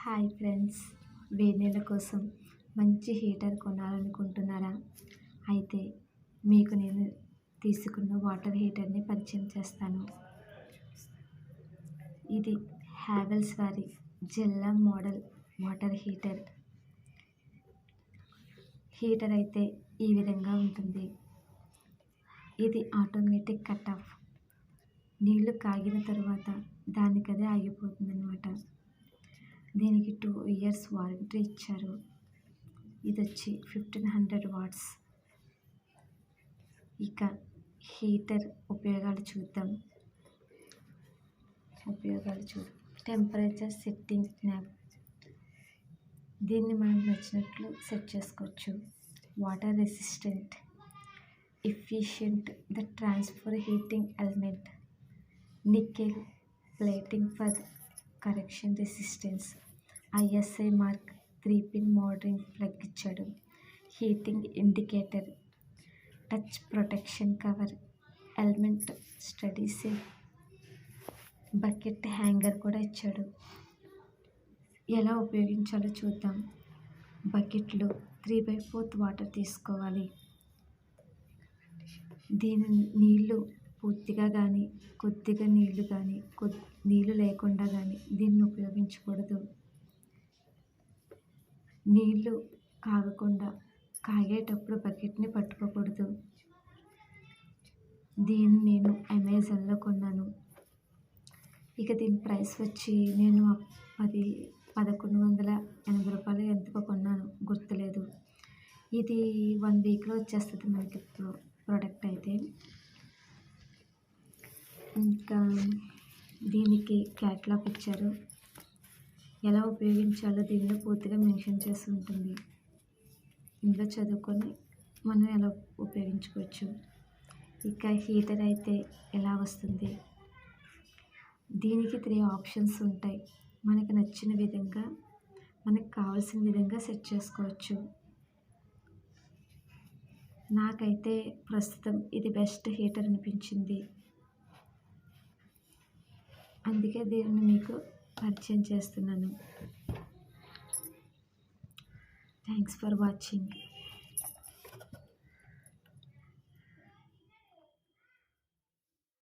Hi friends, వేడి నీళ్ళ కోసం మంచి హీటర్ కొనాలనుకుంటున్నారా? అయితే మీకు నేను తీసుకున్న వాటర్ హీటర్ని పరిచయం చేస్తాను. ఇది హ్యావెల్స్ వారి జెల్లా మోడల్ వాటర్ హీటర్. హీటర్ అయితే ఈ విధంగా ఉంటుంది. ఇది ఆటోమేటిక్ కట్ ఆఫ్. నీళ్లు కాగిన తర్వాత దానికదే ఆగిపోతుంది అన్నమాట. దీనికి 2 years వారంటీ ఇచ్చారు. ఇది వచ్చి 1500 వాట్స్. ఇక హీటర్ ఉపయోగాలు చూద్దాం. Temperature setting knob. దీన్ని మనం నచ్చినట్లు సెట్ చేసుకోవచ్చు. Water resistant, efficient, the transfer heating element, nickel plating for correction resistance, ISI mark, 3-pin moulding plug ఇచ్చాడు. Heating indicator, touch protection cover, element study safe, bucket hanger కూడా ఇచ్చాడు. ఎలా ఉపయోగించాలో చూద్దాం. బకెట్లో 3/4 వాటర్ తీసుకోవాలి. దీని నీళ్ళు పూర్తిగా కానీ, కొద్దిగా నీళ్లు కానీ, నీళ్ళు లేకుండా కానీ దీన్ని ఉపయోగించకూడదు. నీళ్ళు కాగకుండా కాగేటప్పుడు బకెట్ని పట్టుకోకూడదు. దీన్ని నేను అమెజాన్లో కొన్నాను. ఇక దీని ప్రైస్ వచ్చి నేను 1180 రూపాయలు ఎంతకో కొన్నాను, గుర్తులేదు. ఇది 1 వీక్లో వచ్చేస్తుంది మనకి ప్రోడక్ట్ అయితే. ఇంకా దీనికి క్యాట్లాగ్ ఇచ్చారు. ఎలా ఉపయోగించాలో దీనిలో పూర్తిగా మెన్షన్ చేసి ఉంటుంది. ఇందులో చదువుకొని మనం ఎలా ఉపయోగించుకోవచ్చు. ఇక హీటర్ అయితే ఎలా వస్తుంది. దీనికి 3 ఆప్షన్స్ ఉంటాయి. మనకు నచ్చిన విధంగా, మనకు కావాల్సిన విధంగా సెట్ చేసుకోవచ్చు. నాకైతే ప్రస్తుతం ఇది బెస్ట్ హీటర్ అనిపించింది. అందుకే దీనిని మీకు పరిచయం చేస్తున్నాను. Thanks for watching.